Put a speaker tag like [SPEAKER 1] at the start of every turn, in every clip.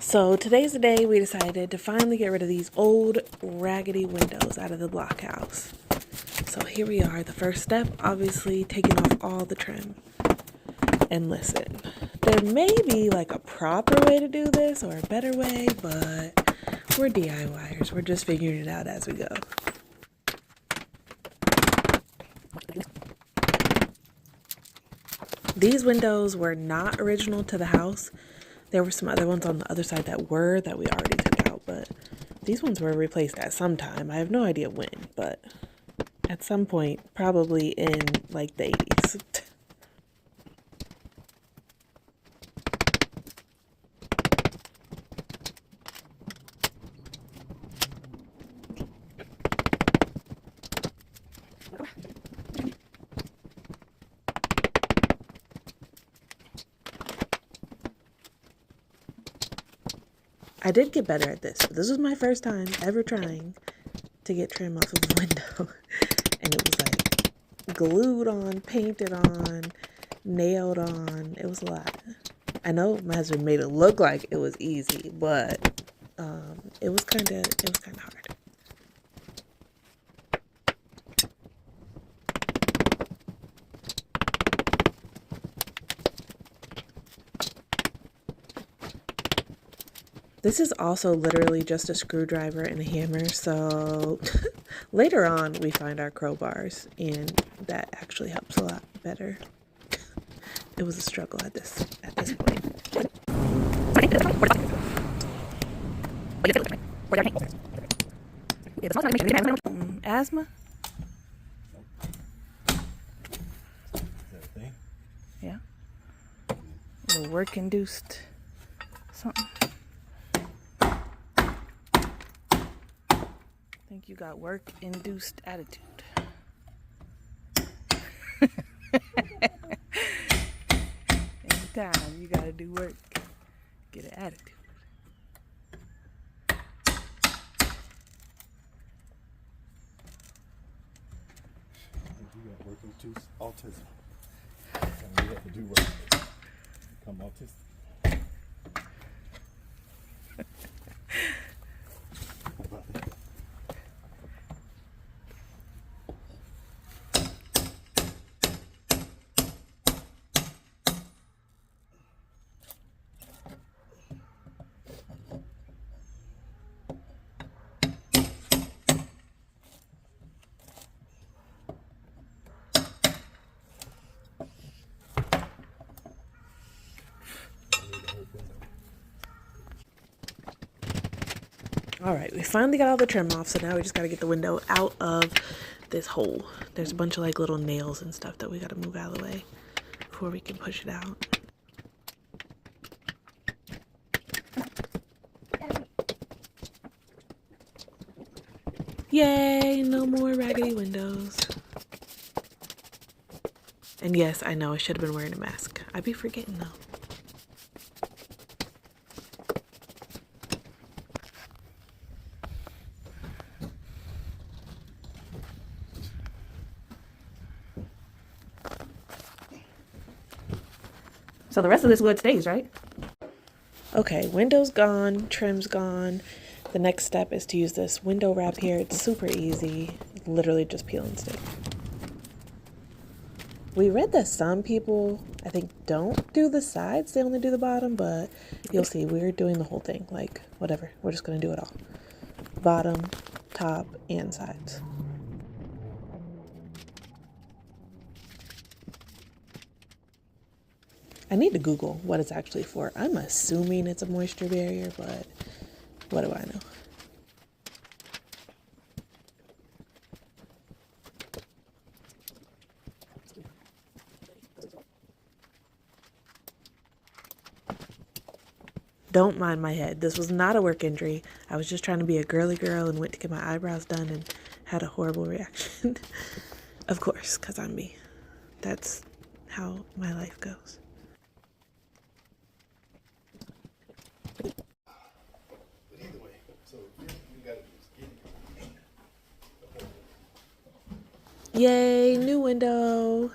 [SPEAKER 1] So today's the day we decided to finally get rid of these old raggedy windows out of the blockhouse. So here we are, the first step, obviously taking off all the trim. And listen, there may be like a proper way to do this or a better way, but we're DIYers. We're just figuring it out as we go. These windows were not original to the house. There were some other ones on the other side that we already took out, but these ones were replaced at some time. I have no idea when, but at some point, probably in like the 80s. I did get better at this, but this was my first time ever trying to get trim off of the window. And it was like glued on, painted on, nailed on. It was a lot. I know my husband made it look like it was easy, but it was kind of hard. This is also literally just a screwdriver and a hammer, so later on we find our crowbars, and that actually helps a lot better. It was a struggle at this point. Asthma? Yeah. A work-induced something. I think you got work-induced attitude. Anytime you gotta do work, get an attitude.
[SPEAKER 2] You got work-induced autism. And you have to do work. Become autistic. How about that?
[SPEAKER 1] All right, we finally got all the trim off, so now we just gotta get the window out of this hole. There's a bunch of like little nails and stuff that we gotta move out of the way before we can push it out. Yay, no more raggedy windows. And yes, I know I should have been wearing a mask. I'd be forgetting though. So the rest of this wood stays, right? Okay, window's gone, trim's gone. The next step is to use this window wrap here. It's super easy, literally just peel and stick. We read that some people, I think, don't do the sides, they only do the bottom, but you'll see, we're doing the whole thing, like, whatever. We're just gonna do it all. Bottom, top, and sides. I need to Google what it's actually for. I'm assuming it's a moisture barrier, but what do I know? Don't mind my head. This was not a work injury. I was just trying to be a girly girl and went to get my eyebrows done and had a horrible reaction. Of course, because I'm me. That's how my life goes. Yay, new window.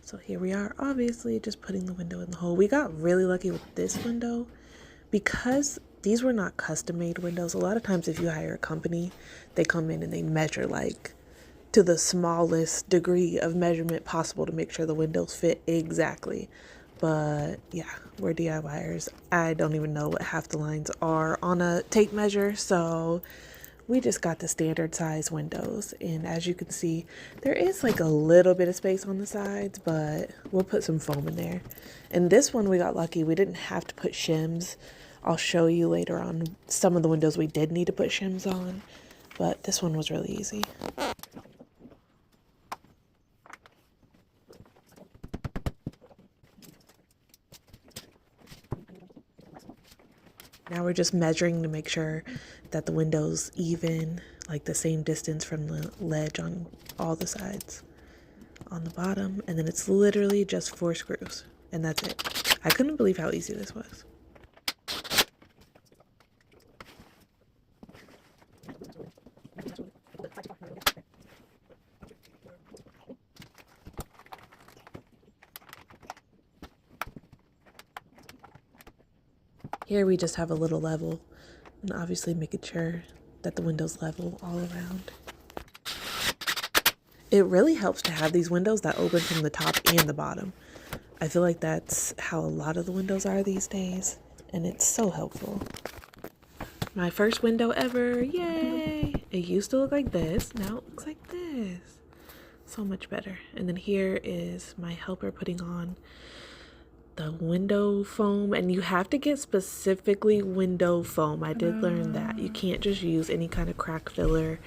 [SPEAKER 1] So here we are, obviously just putting the window in the hole. We got really lucky with this window because these were not custom made windows, a lot of times if you hire a company, they come in and they measure like to the smallest degree of measurement possible to make sure the windows fit exactly. But yeah, we're DIYers. I don't even know what half the lines are on a tape measure, so we just got the standard size windows. And as you can see, there is like a little bit of space on the sides, but we'll put some foam in there. And this one we got lucky. We didn't have to put shims. I'll show you later on some of the windows we did need to put shims on, but this one was really easy. Now we're just measuring to make sure that the window's even, like the same distance from the ledge on all the sides on the bottom. And then it's literally just 4 screws and that's it. I couldn't believe how easy this was. Here we just have a little level and obviously making sure that the window's level all around. It really helps to have these windows that open from the top and the bottom. I feel like that's how a lot of the windows are these days, and it's so helpful. My first window ever, yay! It used to look like this, now it looks like this. So much better. And then here is my helper putting on the window foam, and you have to get specifically window foam. I did learn that you can't just use any kind of crack filler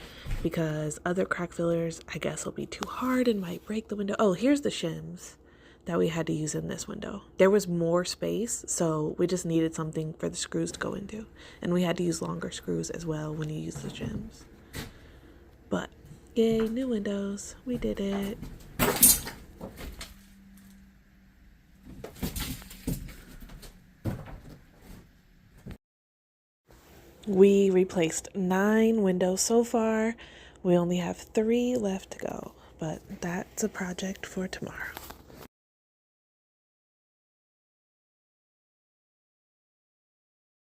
[SPEAKER 1] because other crack fillers I guess will be too hard and might break the window. Oh, here's the shims that we had to use in this window. There was more space, so we just needed something for the screws to go into, and we had to use longer screws as well when you use the shims. But yay, new windows, we did it. We replaced 9 windows so far. We only have 3 left to go, but that's a project for tomorrow.